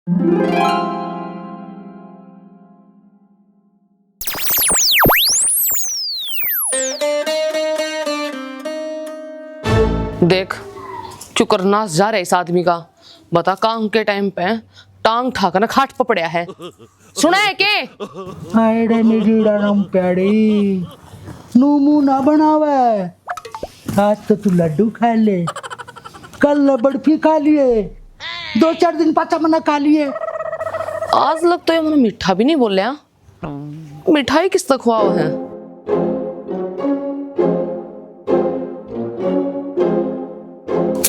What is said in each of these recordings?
देख चुकरनास जा रहा है इस आदमी का। बता काम के टाइम पे टांग ठाकर ना खाट पकड़या है। सुना है के आइडे निडीड़ा नम प्याड़ी नू मुंह ना बनावे। आज तो तू लड्डू खा ले, कल बर्फी खा लिए, 2-4 दिन पाचा मना खा लिए। आज लग तो ये मैंने मीठा भी नहीं बोलिया। मिठाई किस तक खुआ है?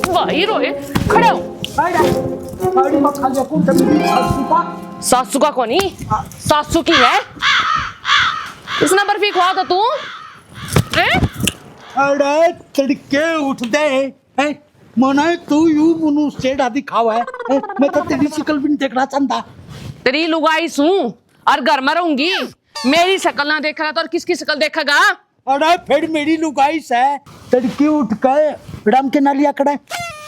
भाई रोए खड़े हो। आइडे मत खा जा कौन सा मेरी सासू का। सासू का कोनी सासू की है। इसने बर्फी खुआ था तू हैं? अरे तड़के उठ दे हैं मना तू यू मुनु से दादी खावा है मैं तो तेरी शक्ल भी नहीं देखना चाहता। तेरी लुगाई सू और घर में रहूंगी। मेरी शक्ल ना देख रहा तो और किसकी शक्ल देखेगा? अरे फिर मेरी लुगाई से तड़के उठ के राम के नालिया कड़े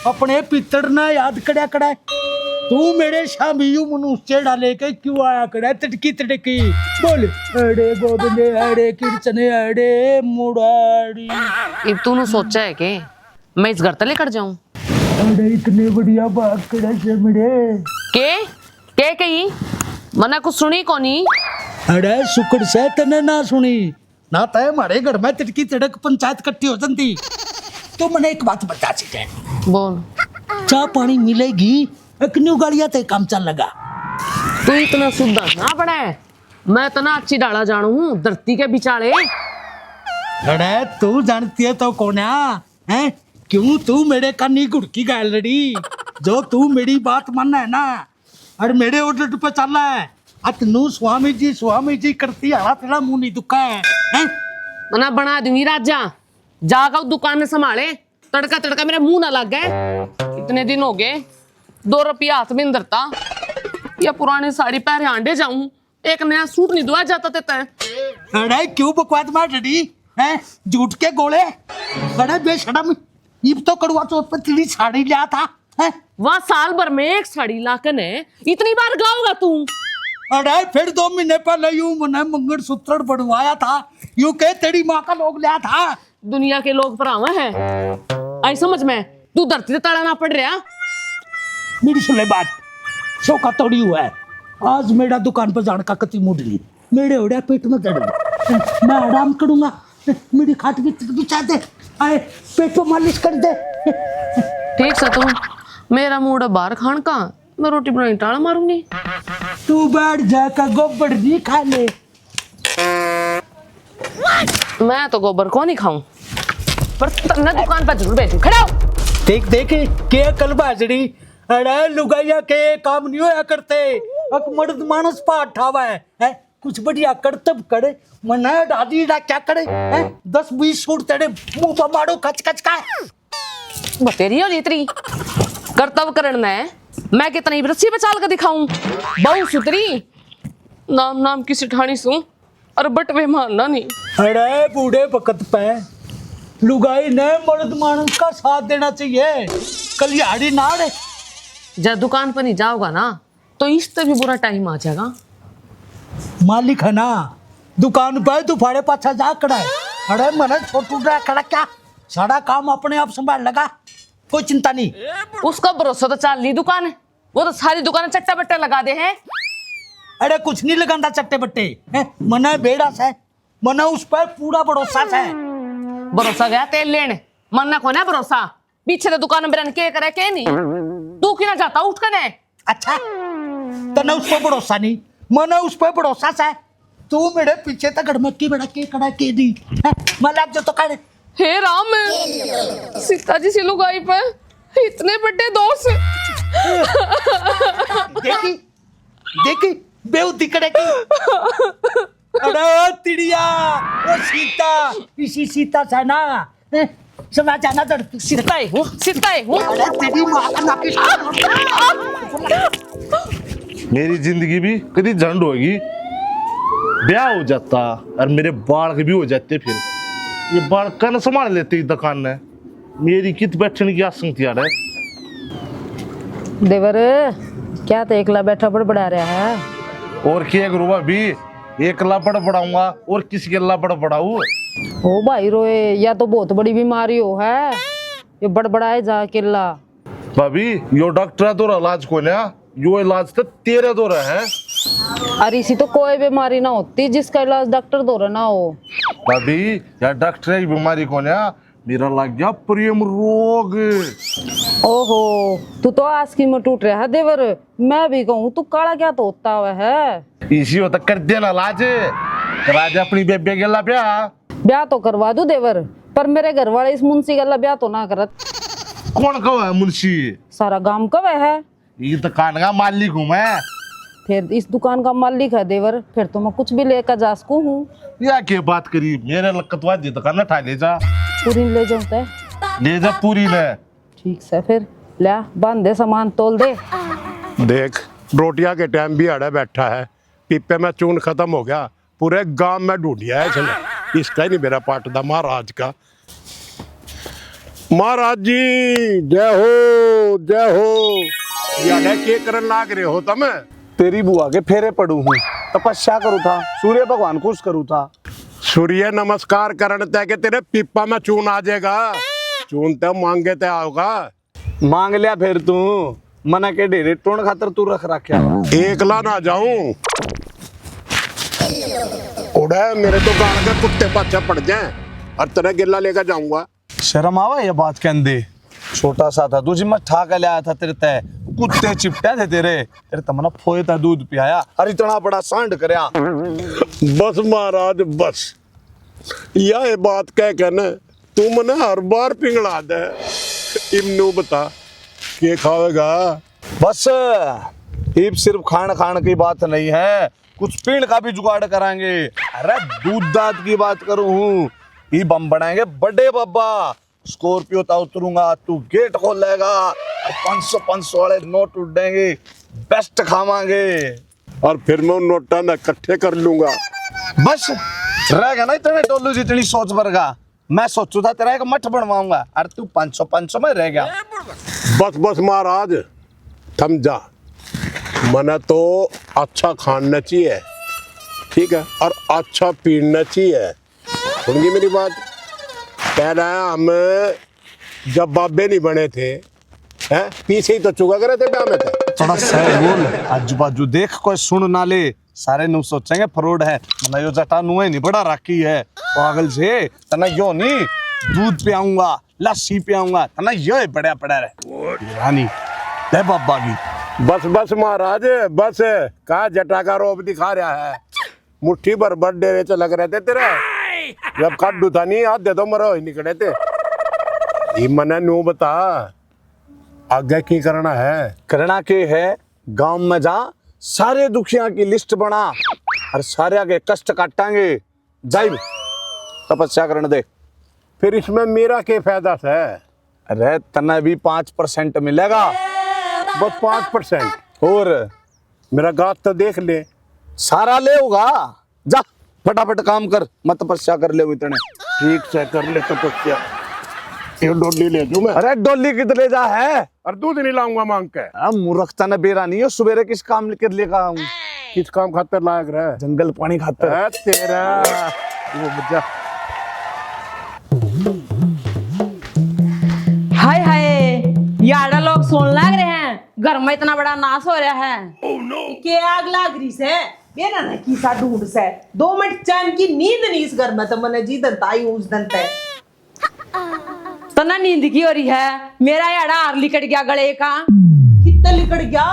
अपने पितड़ ना याद करया करे। तू मेरे शाम यू मुनु से डाले के क्यों आया करे तड़की तड़की बोल। अरे गोदले अरे किरचने अरे मुड़ाड़ी। अब तूने सोचा है कि मैं इस घर तले कर जाऊं? अरे इतने बढ़िया बात करे से मेरे के कही मना कुछ सुनी कोनी। अरे शुक्र से तने ना सुनी ना तय हमारे घर में तिड़की तिड़क पंचायत इकट्ठी हो जाती। तो मैंने एक बात बता सीधे बोल। चाह पानी मिलेगी अकन्यू गाड़िया ते काम चल लगा। तू इतना सुद्धा ना पड़ा है। मैं इतना अच्छी डाला जानू हूँ धरती के बिचाले। अरे तू जानती है तो कौन है क्यों तू मेरे कानी गुड़की गाल रही जो तू मेरी बात मानना है ना और मेरे ऑर्डर पे चल रहा है। अतनू स्वामी जी करती है तेरा मुंह नहीं दुखा है? मना बना दूंगी राजा। जाकर दुकान संभाले तड़का मेरे मुंह ना लग गए। इतने दिन हो गए 2 रुपया हाथ में धरता या पुरानी साड़ी पहने आंडे जाऊं एक नया सूट नहीं दुआ जाता तेता। अरे क्यों बकवास मार रही है झूठ के गोले। अरे बेशरम ये तो कड़वा चौथ पर तेरी साड़ी लिया था है? वहाँ साल भर में एक साड़ी लाकर है इतनी बार गाओगा तू? अरे फिर 2 महीने पहले यूं मैंने मंगलसूत्र बनवाया था यूं के तेरी माँ का लोग लिया था। दुनिया के लोग परावा है आई समझ में तू धरती से तड़ाना पड़ रहा। मेरी सुन ले बात शौका तोड़ी हुआ है। आज मेरा दुकान पर जाने का कति मूड नहीं। मेरे ओढ़ा पेट में दर्द मैं आराम करूंगा। मेरी खाट की तू चाहते आए पेट को मालिश कर दे। ठीक से तू मेरा मूड बाहर खान का मैं रोटी बनाई टाला मारूंगी। तू बैठ जाकर गोबर नहीं खा ले। मैं तो गोबर को नहीं खाऊं पर तन्ने दुकान पर जरूर बैठू। खड़ा हो। देख के कल बाजड़ी। अरे लुगाइया के काम नहीं होया करते अक मर्द मानस पाठ ठावा है कुछ बढ़िया करतब करे मना दादी डा क्या करे 10-20 सूट तेरे मुंह पर मारो कच का। बतेरी हो जितरी कर्तव्य करण है मैं कितनी रस्सी पे चाल कर दिखाऊं। बहु सुतरी नाम की सिठानी सू और बटवे मानना नहीं। अरे बूढ़े वक्त पे लुगाई ने मर्द मानस का साथ देना चाहिए कलियाड़ी नाड़। जब दुकान पर नहीं जाओगा ना तो इससे भी बुरा टाइम आ जाएगा। मालिक है ना दुकान पर तू फाड़े पाछा जा खड़ा है। अरे मन छोटू खड़ा क्या सारा काम अपने आप संभाल लगा कोई चिंता नहीं। उसका भरोसा तो चाल ली दुकान है वो तो सारी दुकान चट्टा बट्टा लगा दे है। अरे कुछ नहीं लगाता चट्टे बट्टे मना बेड़ा से मना उस पर पूरा भरोसा है। भरोसा गया तेल लेने मन्ना को ना भरोसा पीछे तो दुकान में के करे के नहीं तू क्यों ना जाता उठ कर। अच्छा तने उस पर भरोसा नहीं मना उस पर भरोसा है। तू मेरे पीछे तक गड़मक्की बड़ा के कड़ा के दी मैं लग जो तो कर। हे राम सीता जी से लुगाई पर इतने बड़े दोस्त देखी बेउद्दी करेगी। अरे तिड़िया वो सीता इसी सीता से ना समझ जाना धरती सीता हूँ। अरे तेरी माँ का नाकी मेरी जिंदगी भी कभी झंड होगी ब्याह हो जाता और मेरे बाल भी हो जाते फिर ये बाल कन संभाल लेते दुकान ने मेरी कित बैठने की आशंका यार है। देवर क्या तो एकला बैठा बड़ा रहा है। और क्या करूँ भाभी, एक लापड़ पड़ाऊंगा और किसी के लापड़ पड़ाऊ। ओ भाई रोए, या तो बहुत बड़ी बीमारी हो है, ये बड़बड़ाए जा किला। भाभी यो डॉक्टर तो इलाज को ना, यो इलाज तो तेरे तो रहा है। अरे इसी तो कोई बीमारी ना होती जिसका इलाज डॉक्टर दो ना हो। भाभी या डॉक्टर की बीमारी को ना, मेरा लग गया प्रेम रोग। ओहो, तू तो आस्की में टूट रहा है देवर। मैं भी कहूँ तू काला क्या तो होता हुआ है। इसी होता कर देना इलाज, राजा अपनी बेबे के ला ब्याह तो करवा दू देवर, पर मेरे घर वाले इस मुंशी गला ब्याह तो ना करत। कौन कहो है मुंशी? सारा गांव कब है? ये दुकान का मालिक हूँ मैं। फिर इस दुकान का मालिक है देवर, फिर तो मैं कुछ भी लेकर जा सकूँ हूँ। या क्या बात करी, मेरे लकतवा जी दुकान उठा ले जा। पूरी ले जाऊँ तय? ले जा पूरी ले। ठीक से फिर ला बांध दे, सामान तोल दे। देख, रोटियां के टाइम भी अड़ा बैठा है, पीपे में चून खत्म हो गया, पूरे गांव में ढूंढिया है इसने। इसका ही नहीं मेरा पाट था महाराज का। महाराज जी जय हो जय हो। यार के करन लाग रहे हो तम? तेरी बुआ के फेरे पड़ू हूँ, तपस्या करू था, सूर्य भगवान खुश करू था। सूर्य नमस्कार करण तय के तेरे पीपा में चून आ जाएगा। चून तय मांगे तय आओगा। मांग लिया फिर तू, मना के डेरे टोन खातर तू रख रखा। एकला ना जाऊं, उड़ा मेरे तो गांव के कुत्ते पाछे पड़ जाए और तेरा गिल्ला लेकर जाऊंगा। शर्म आवा ये बात कहने? छोटा सा था, तुझे मैं ठा कर लाया था तेरे तय, कुत्ते चिपटे थे तेरे तमना फोए था, दूध पियाया और इतना बड़ा सांड करया। बस महाराज बस, यह बात कह के न तू मने हर बार पिघला दे। इमनू बता के खाएगा? बस इब सिर्फ खान खान की बात नहीं है, कुछ पीण का भी जुगाड़ कराएंगे। अरे दूध दाद की बात करूं हूँ, ये बम बनाएंगे बड़े बाबा। स्कॉर्पियो ता उतरूंगा, तू गेट खोल लेगा, 500 वाले नोट उड़ेंगे, बेस्ट खावांगे। और फिर मैं उन नोटा में इकट्ठे कर लूंगा। बस रह गया ना इतने टोलू जितनी सोच भरगा। मैं सोचू था तेरा एक मठ बनवाऊंगा, अरे तू 500 में रह गया। बस बस महाराज थम जा, मने तो अच्छा खाना चाहिए, ठीक है, और अच्छा पीना चाहिए। सुनगी मेरी बात? पहले हम जब बाबे नहीं बने थे, हैं, पीछे ही तो चुका करे थे ब्याह में थे। थोड़ा सह बोल, आजू बाजू देख, कोई सुन ना ले, सारे नु सोचेंगे फ्रॉड है। मना यो जटा नुए नहीं बड़ा राखी है पागल से। तना यो नहीं दूध पियाऊंगा, लस्सी पियाऊंगा, तना यो बड़ा पड़ा रहे रानी ले बाबा की। बस बस महाराज बस, कहा जटा का रोब दिखा रहा है। मुट्ठी भर बड़ डेरे च लग रहे थे तेरे, जब काटू था नहीं हाथ दे दो मरो ही निकले थे। ये मने नु बता आगे की करना है? करना के है, गांव में जा, सारे दुखिया की लिस्ट बना और सारे के कष्ट काटांगे। जाइब तपस्या करने दे। फिर इसमें मेरा क्या फायदा है? अरे तना भी 5% मिलेगा। बस 5%? और मेरा गात तो देख ले। सारा ले होगा, जा फटाफट काम कर, मत तपस्या कर ले इतने। ठीक से कर ले तपस्या। ये डोली ले जू मैं। अरे डोली कितने जा है? और दूध नहीं लाऊंगा मांग के। मूर्खता न बेरा नहीं है, सुबेरे किस काम लेकर लेगा हूँ? किस काम खातर लायक रहे? जंगल पानी खातर। तेरा वो बच्चा। हाय हाय, यारा लोग सोन लग रहे हैं, घर में इतना बड़ा नाश हो रहा है। के आग लाग रही से मेरा ना किसा ढूंढ से 2 मिनट चैन की नींद नहीं इस घर में, तो मैंने जी दंताई उस दंते तो ना नींद की हो रही है। मेरा यारा हार लिकट गया गले का। कितना लिकड़ गया,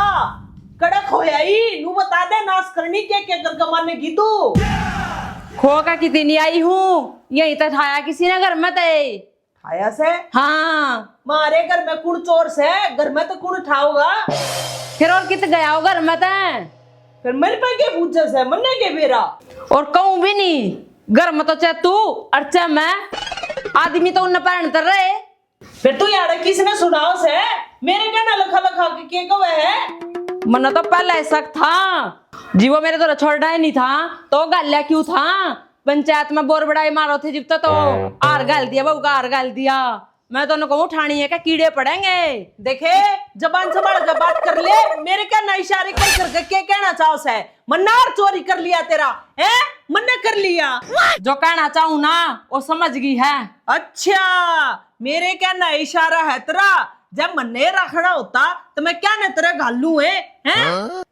कड़क होया ही नू बता दे, नाश करनी के कर कमाने की तू। खो का कितनी आई हूँ, यही तो ठाया किसी ने घर में ते। खाया से? हाँ, मारे घर में कुण चोर से, घर में तो कुण ठाओगा। फिर और कित गया हो घर में ते? फिर मेरे पे के पूछे से, मन्ने के बेरा और कहूँ भी नहीं, घर में तो चाहे तू और चाहे मैं, आदमी तो उन पैर तर रहे। फिर तू यार किसने सुनाओ से, मेरे क्या ना लखा लखा के कवे है? मना तो पहले ऐसा था, जीवो मेरे तो छोड़ा ही नहीं था, तो गालिया क्यों था? पंचायत में बोर बड़ाई मारो थे जिब तो आर गाल दिया, बहू का आर गाल दिया। मैं तो कहूँ ठाणी है क्या कीड़े पड़ेंगे। देखे जबान संभाल कर बात कर ले। मेरे क्या ना इशारे कर के कहना चाहो से मन्नार चोरी कर लिया तेरा है, मन्ने कर लिया। जो कहना चाहूँ ना वो समझ गई है। अच्छा मेरे क्या ना इशारा है तेरा, जब मन्ने रखना होता तो मैं क्या न तेरा घालू है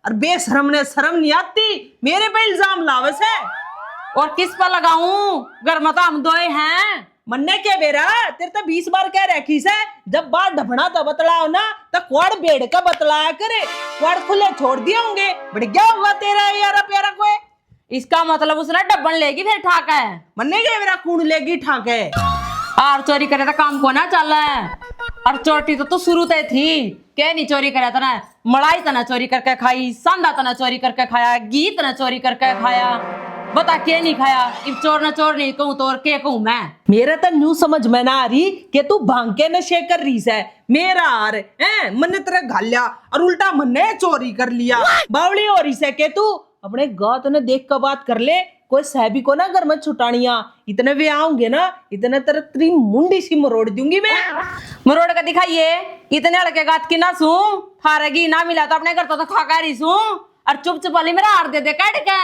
और बेशरम ने शर्म नहीं आती मेरे पे इल्जाम लावस है। और किस पर लगाऊं, घर में तो हम दोए हैं। मन्ने के बेरा तेरे तो 20 बार कह रखी से जब बात ढपना तो बतलाओ ना, तो क्वाड़ बेड़ का बतलाया करे, क्वाड़ खुले छोड़ दिए होंगे बढ़ गया होगा तेरा यारा प्यारा कोई। इसका मतलब उसने डब्बन लेगी फिर ठाक है। मन्ने के बेरा कूण लेगी ठाके और चोरी करे तो काम को ना चल और चोटी तो तू शुरू ते थी के नहीं चोरी करे तना, मलाई तना चोरी करके खाई, सांदा तना चोरी करके खाया, गीत ना चोरी करके खाया, बता के नहीं खाया। इब चोर ना चोर नहीं कहूँ तो और के कहूँ मैं। मेरा तो न्यू समझ में ना आ रही कि तू भांग के नशे कर रही है। मेरा आर है मन्ने तेरा घालिया और उल्टा मन्ने चोरी कर लिया। बावली हो रही है के तू अपने गात ने देख कर बात कर ले। कोई सहबी को ना घर में छुटानिया, इतने वे आऊंगे ना इतने तेरे तेरी मुंडी सी मरोड़ दूंगी मैं। मरोड़ का दिखाइए, इतने लड़के गात की ना सू थारेगी ना मिला तो अपने घर तो खा कर ही सू और चुप चुप वाली मेरा हार दे दे काट के।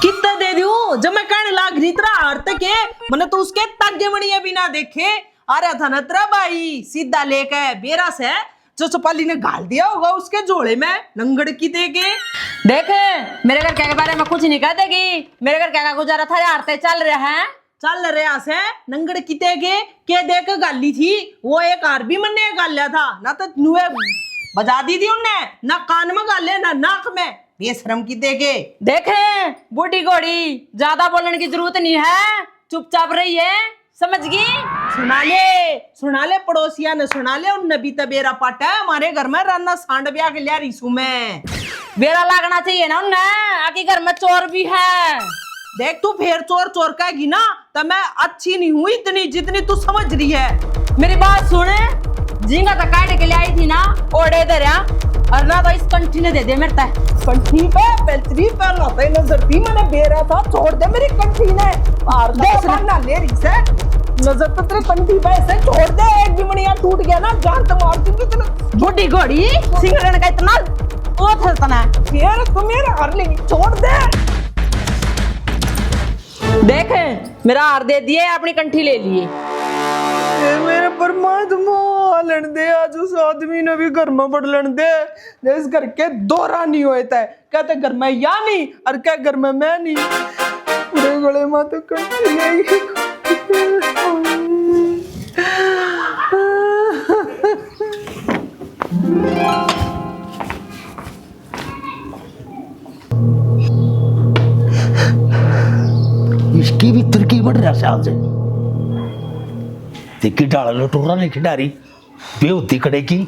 कितना दे दूं जब मैं कहने लाग रही तेरा हार तक है, मैंने तो उसके तागे मणिया भी ना देखे आ रहा था ना तेरा भाई सीधा लेके बेरा से जो चपाली ने गाल दिया होगा उसके जोड़े में नंगड़ की देगे। देख मेरे घर क्या के बारे में कुछ नहीं कह देगी, मेरे घर क्या का गुजारा था हारते चल रहे हैं। चल रहा से नंगड़ किते के देख गाली थी वो एक हार भी मन्ने गाल लिया था ना, तो नुए बजा दी थी उनने ना कान में गाले ना नाक में, बेशरम की देखे। देखे बूढ़ी घोड़ी ज्यादा बोलने की जरूरत नहीं है, चुपचाप रही है, समझ गई। सुना ले पड़ोसिया ने सुना ले उन नबी तबेरा पाटा है हमारे घर में राना सांड ब्याह के लिया रिसू में बेरा लागना चाहिए ना उन्हें, आके घर में चोर भी है। देख तू फिर चोर चोर कहेगी ना तो मैं अच्छी नहीं हूँ इतनी जितनी तू समझ रही है। मेरी बात सुने, झींगा तो काट के ले आई थी ना ओढ़े दे और ना तो इस कंठी ने दे दे मेरे तक कंठी पे पेलतरी पे लाते नजर थी मैंने बेरा था छोड़ दे मेरी कंठी ने मार दे ना ले रही से नजर तो तेरे कंठी पे से छोड़ दे, एक भी मणिया टूट गया ना जान तो मार दूंगी तेरे। बूढ़ी घोड़ी सिंगरण का इतना वो था फिर तू मेरा हार लेगी छोड़ दे। देख मेरा हार दे दिए अपनी कंठी ले लिए। मेरे परमात्मा लेन दे आज उस आदमी ने भी घर में बढ़ लेन दे, इस घर के दौरा नहीं होता है कहते घर में या नहीं और क्या घर में मैं नहीं पूरे गले में तो इसकी भी तुर्की बढ़ रहा साल से तिकी डाल लो टोरा नहीं खिडारी बेहोती कड़ेगी।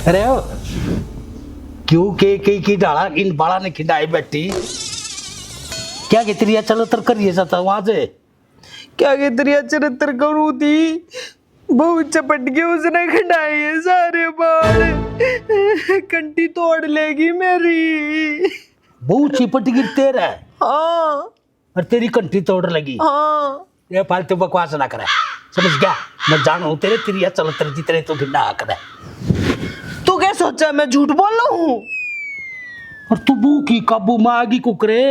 अरे क्यों के की डाला इन बाड़ा ने खिडाई बैठी क्या कितरिया चलो तर करिए जाता वहां से क्या कितरिया चरित्र करूँ थी बहुत चपट के उसने खिडाई है सारे बाल कंठी तोड़ लेगी मेरी। बहुत चिपट गिरते रहे हाँ और तेरी कंठी तोड़ लगी। हाँ ये फालतू बकवास ना करे समझ गया, मैं जानू तेरे तिरिया चलो तर जितने तो खिडा करे। तू क्या सोचा मैं झूठ बोल रहा हूँ? और तू बू की काबू में आगी कुकरे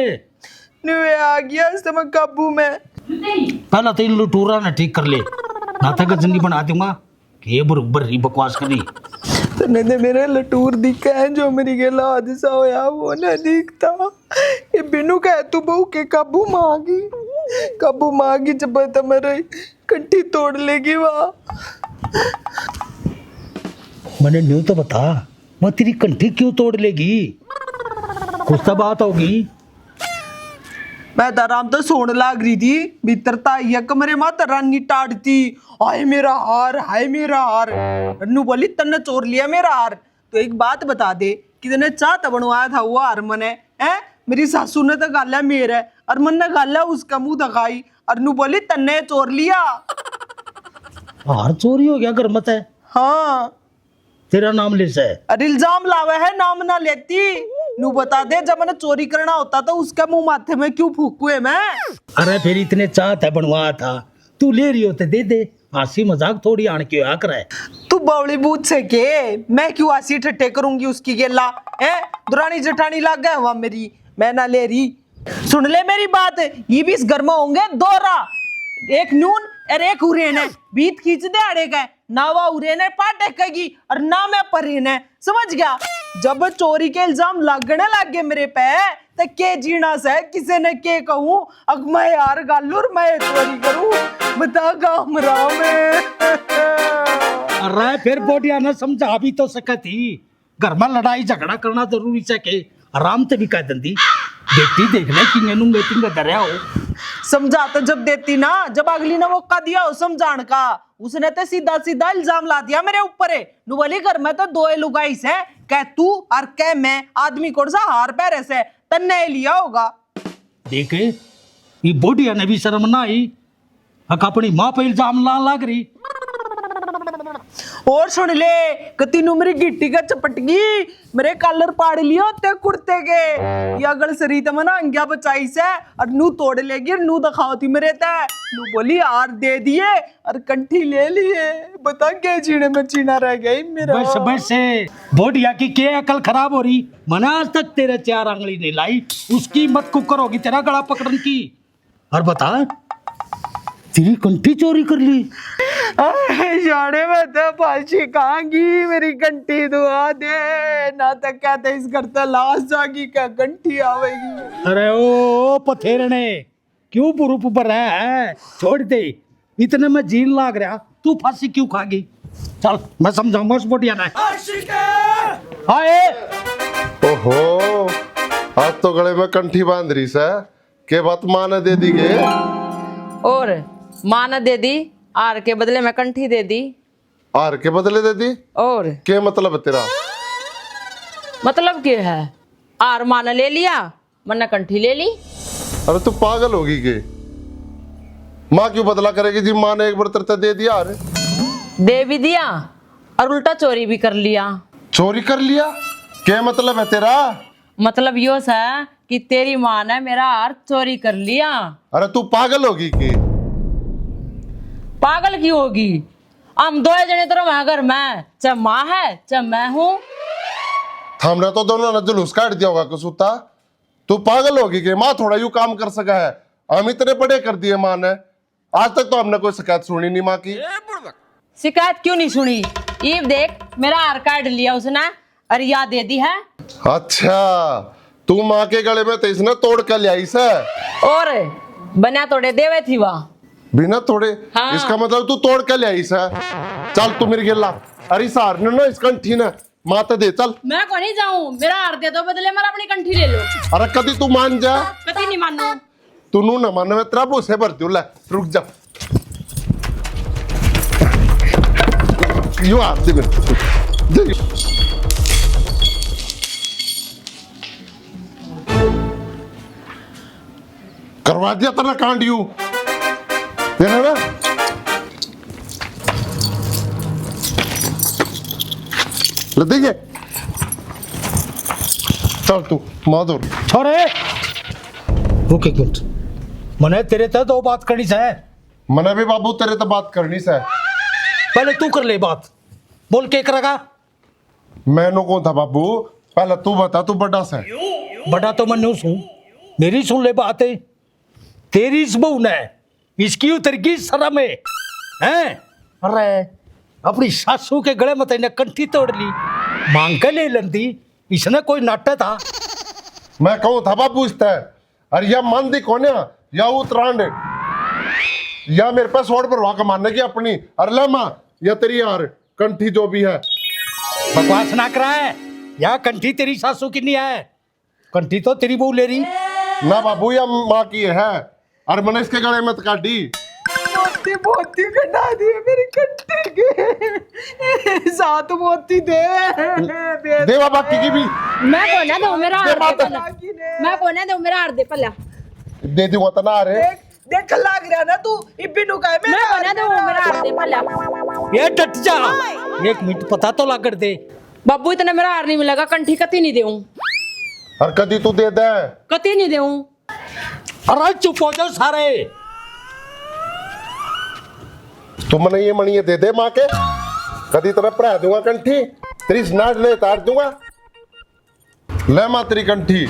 नुए आ गया इस समय काबू में। पहला तो इन लुटूरा ने ठीक कर ले ना था गजनी बना दूंगा कि ये बरोबर ही बकवास करी। तने दे मेरे लटूर दिखा है जो मेरी गेला हादसा होया वो न दिखता ये बिनु कह तू बहू के काबू मांगी जब तुम्हारे कंठी तोड़ लेगी वाह। मैंने न्यू तो बता वो तेरी कंठी क्यों तोड़ लेगी, कुछ तो बात होगी। मैं तो आराम तो सोने लाग रही थी भीतर ताइया कमरे में रानी टाड़ती हाय मेरा हार अन्नू बोली तन्ने चोर लिया मेरा हार। तो एक बात बता दे कितने चाहता बनवाया था वो हार मने है, मेरी सासू ने तो गाला मेरा और मन ने गाला उसका मुंह दिखाई अन्नू बोली तन्ने चोर लिया। हार चोरी हो गया घर मत है। हाँ तेरा नाम ले से अरे इल्जाम लावे है नाम ना लेती नू बता दे, जब मैंने चोरी करना होता तो उसके मुंह माथे में क्यों फूकुए मैं? अरे फिर इतने चाहत है बनवाया था, तू ले रही हो तो दे दे, हंसी मजाक थोड़ी आन के आ करे। तू बवली बूझ से के मैं क्यों आसी ठट्ठे करूंगी उसकी गेला है? दुरानी जठानी लग गए वहां मेरी, मैं ना ले रही। सुन ले मेरी बात, ये भी इस घर में होंगे दोरा, एक नून और एक उरेन है, बीत खींच दे अड़े गए ना, वह उरेन है पाटेगी और ना मैं परेन है, समझ गया? जब चोरी के इल्जाम लगने लग गए मेरे पे तो के जीना से किसी ने के कहूं, अब मैं यार गालूर मैं चोरी करूं, बता गाँव रहा मैं। अरे फिर बोटिया ने समझा भी तो सकती, घर में लड़ाई झगड़ा करना जरूरी है के आराम से भी कह दंदी, बेटी देखने की नू मीटिंग का दरिया हो। समझा तो जब देती ना, जब अगली ने मौका दिया हो समझाने का, उसने तो सीधा सीधा इल्जाम ला दिया मेरे ऊपर है। नु बोली घर में तो दो लुगाई से, कह तू और कह मैं, आदमी कौन सा हार पैरे से तन्ने लिया होगा। देखे ये बोटिया ने भी शर्म ना आई, अपनी माँ पे इल्जाम ला लग रही। और सुन ले, कती नु मेरी गिट्टी का चपटगी मेरे कलर पाड़ लियो ते कुर्ते के, या गल सरी त मना अंग्या बचाई से और नू तोड़ लेगी, नू दिखाओ थी मेरे ते, नू बोली यार दे दिए और कंठी ले लिए, बता के जीने में चीना रह गई मेरा। बस बस बोटिया की क्या अकल खराब हो रही, मना आज तक तेरे 4 आंगली नहीं लाई, उसकी मत कुकर होगी तेरा गला पकड़न की। और बता तेरी कंठी चोरी कर ली? जाने में तो फांसी खाएंगी, मेरी घंटी दुआ दे ना, तो कहते इस घर तो लाश जागी क्या घंटी आवेगी। अरे ओ पथेरने क्यों पुरुप पर है, छोड़ दे, इतने में जीन लाग रहा, तू फांसी क्यों खागी? चल मैं समझाऊंगा उस बोटिया ने। हाय ओहो, आज तो गले में कंठी बांध रही से, के बात माँ ने दे दी गे? और माँ ने दे दी, आर के बदले में कंठी दे दी। आर के बदले दे दी? और क्या मतलब है तेरा? मतलब क्या है? आर माँ ने ले लिया, मैंने कंठी ले ली। अरे तू पागल होगी के? माँ क्यों बदला करेगी जी? माँ ने एक बार तरता दे दिया, अरे दे भी दिया और उल्टा चोरी भी कर लिया। चोरी कर लिया? क्या मतलब है तेरा? मतलब यो है कि तेरी माँ ने मेरा हार चोरी कर लिया। अरे तू पागल होगी के? पागल क्यों होगी? हम दो जने तो वहां घर में, चाहे माँ है चाहे मैं हूँ। हमने तो दोनों ने जुलूस काट दिया होगा कसूता। तू पागल होगी के? माँ थोड़ा यूं काम कर सका है? हम इतने बड़े कर दिए माँ ने, आज तक तो हमने कोई शिकायत सुनी नहीं माँ की। शिकायत क्यों नहीं सुनी? ये देख मेरा हार काट लिया उसने और याद दे दी है। अच्छा, तू माँ के गले में तो इसने तोड़ के ले आई से? और बना तोड़े देवे थी वह बिना तोड़े? हाँ। इसका मतलब तू तोड़ के ले आई से? चल तू मेरी गिल्ला, अरे सार ने ना इस कंठी ने माता दे, चल। मैं को नहीं जाऊं, मेरा हार दे दो, बदले मेरा अपनी कंठी ले लो। अरे कभी तू मान जा। कभी नहीं मानू। तू नू न मान, मैं तेरा भूसे भर दूं, ले रुक जा। यूं हाथ दे मेरे, करवा दिया तेरा कांड यूं, देना ना? ले देंगे, चल तू माधुर छोरे ओके गुड, मने तेरे तो 2 बात करनी है। मने भी बाबू तेरे तो बात करनी से। पहले तू कर ले बात, बोल के करेगा? मैंने कौन था बाबू? पहले तू बता, तू बड़ा सा है। बड़ा तो मैं सुन, मेरी सुन ले बातें। तेरी इस बहू ने इसकी उतर की शर्म है हैं? अरे अपनी सासू के गले में तेने कंठी तोड़ ली, मांग के ले लेंदी, इसने कोई नाट्य था? मैं कहूँ था बाबू इस तरह, अरे या मन दी कौन है या उत्तरायण या मेरे पास सोड़ पर वाक मारने की अपनी, अरे ले माँ या तेरी यार कंठी जो भी है। बकवास ना करा है, या कंठी तेरी सासू की नहीं है, कंठी तो तेरी बहू ले रही। ना बाबू या माँ की है, अरे मैंने इसके गले में काटी। मोती मोती कटा दिए मेरी कंठी के, साथ मोती दे दे बाबा की भी मैं को ना दो मेरा हार दे पहला। दे मैं को ना दो मेरा हार दे पहला। दे दी वतना, अरे देख देख लाग रहा ना तू, इब्बी नु कहे मैं को ना दो मेरा हार दे पहला। ये डट जा, 1 मिनट पता तो लागड़ दे। बाबू इतना मेरा हार नहीं मिलेगा, कंठी कती नहीं देऊं। और कदी तू दे दे। कति नहीं देऊं। अरे चुप हो जाओ सारे। तुमने ये मणिये दे दे माँ के, कदी तरह पढ़ा दूंगा कंठी, तेरी नाच ले तार दूंगा। ले माँ तेरी कंठी।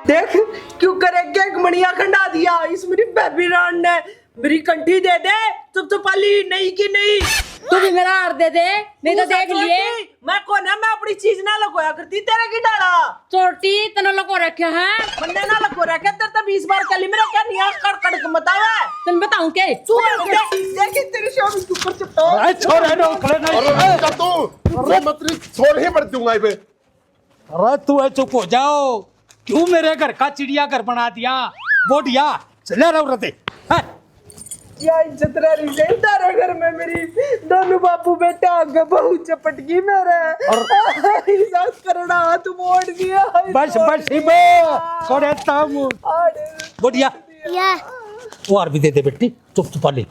देख क्यों करे क्या मणिया खंडा दिया इस मेरी बेबी रान ने। मेरी कंठी दे दे चुप चुपाली, नहीं की नहीं। तू भी मेरा हार दे दे, नहीं तो देख लिए। मैं कौन है, मैं अपनी चीज ना लगोया करती, तेरे की डाला चोटी तना लको रखे हैं। बन्ने ना लगो रहा क्या, तेरे तो 20 बार कली मेरा क्या निया कड़ के बतावा। तुम बताऊं के देखी तेरी शोभी ऊपर चुपटा। अरे छोड़ नो खड़े नहीं। तू मतरी छोड़ ही पड़ दूंगा इबे। अरे तू चुप हो जाओ। क्यों मेरे घर का चिड़ियाघर बना दिया? बोटिया चले रहो रहते। क्या इज्जत रही है तेरे घर में। मेरी दोनों बापू बेटा आगे बहु चपट गई मेरे और करना हाथ मोड़ दिया। बस बस बे छोड़े तम बोटिया वो और भी दे दे बेटी, चुप चुपाली।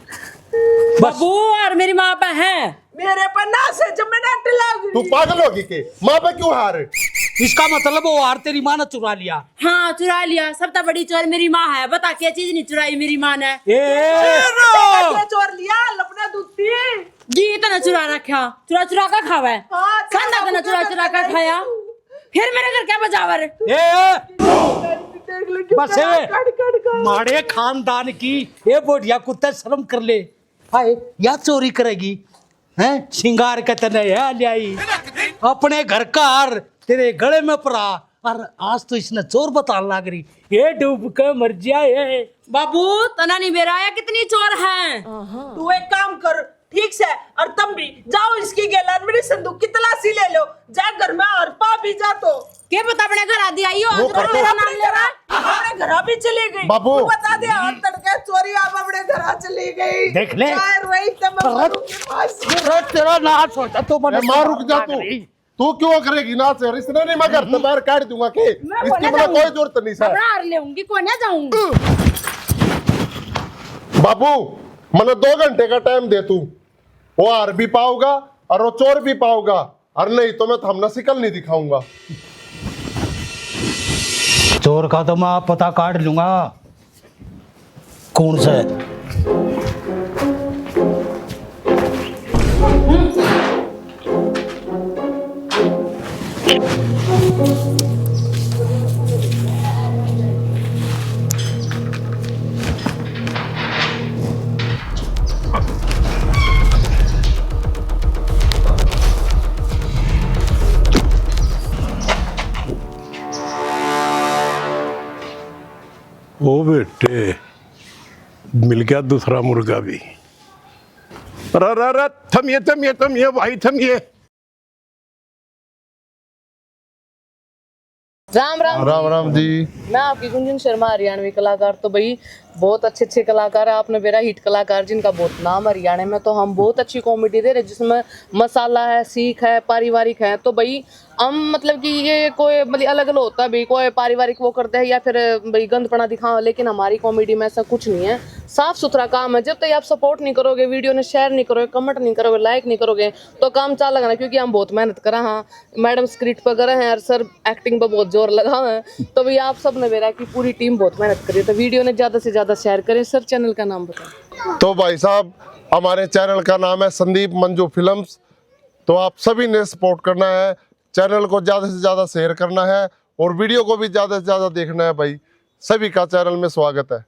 बाबू और मेरी माँ पे है। मेरे पर ना से जब मैं नट लग। तू पागल होगी के? माँ पे क्यों हार? इसका मतलब वो हार तेरी माँ ने चुरा लिया। हाँ चुरा लिया, सबसे बड़ी चोर मेरी माँ है। बता क्या चीज नहीं चुराई मेरी माँ ने। क्या चोर लिया? लपना दूती गीत न चुरा रखा, चुरा चुरा कर खावा है। हाँ, संदा न चुरा चुरा कर खाया। फिर मेरे घर क्या बजावर। बस माड़े खानदान की ये बोटिया कुत्ते शर्म कर ले। हाय या चोरी करेगी हैं? श्रृंगार के तने ले आई अपने घर का हार तेरे गले में पड़ा और आज तो इसने चोर बताने लग रही। ये डूब के मर जाए। बाबू तना नहीं मेरा या कितनी चोर है। तू एक काम कर ठीक से, और तुम भी जाओ इसकी गैलरी मेरी संदूक की तलाशी ले लो। जा घर में और पा भी जा तो क्या पता अपने घर आदि आई हो। मेरा नाम ले रहा अपने घर भी चली गई। बाबू। तू बता दे और तड़के चोरी आप अपने घर चली गई। देख ले। यार वही तब तेरा नाश होता तो ए, माँ रुक जा तू क्यों करेगी ना से? इसने नहीं, मैं घर से बाहर काट दूंगा के। इसकी मुझे कोई जरूरत नहीं सर। हार लेऊंगी कौन जाऊं। बाबू मैंने 2 घंटे का टाइम दे, तू वो हार भी पाऊंगा और वो चोर भी पाऊंगा, और नहीं तो मैं थमना सिकल नहीं दिखाऊंगा। चोर का तो मैं पता काट लूंगा कौन सा है। ओ बेटे मिल गया दूसरा मुर्गा भी। अरे थमिए थमिए थमिए भाई थमिए। राम राम राम राम जी। मैं आपकी गुंजन शर्मा हरियाणवी कलाकार। तो भाई बहुत अच्छे अच्छे कलाकार है, आपने मेरा हिट कलाकार जिनका बहुत नाम हरियाणा में। तो हम बहुत अच्छी कॉमेडी दे रहे जिसमें मसाला है, सीख है, पारिवारिक है। तो भाई हम मतलब कि ये कोई मतलब अलग अलग होता है भाई, कोई पारिवारिक वो करते हैं या फिर भाई गंदपना दिखाओ, लेकिन हमारी कॉमेडी में ऐसा कुछ नहीं है। साफ सुथरा काम है। जब तक आप सपोर्ट नहीं करोगे, वीडियो ने शेयर नहीं करोगे, कमेंट नहीं करोगे, लाइक नहीं करोगे तो काम चाल लगना, क्योंकि हम बहुत मेहनत करा। हाँ मैडम स्क्रिप्ट पर करे हैं और सर एक्टिंग पर बहुत जोर लगा है। तो भाई आप सब ने मेरा की पूरी टीम बहुत मेहनत करी। तो वीडियो ने ज़्यादा से ज़्यादा शेयर करें। सर चैनल का नाम बताएं। तो भाई साहब हमारे चैनल का नाम है संदीप मंजू फिल्म्स। तो आप सभी ने सपोर्ट करना है, चैनल को ज़्यादा से ज़्यादा शेयर करना है और वीडियो को भी ज़्यादा से ज़्यादा देखना है भाई। सभी का चैनल में स्वागत है।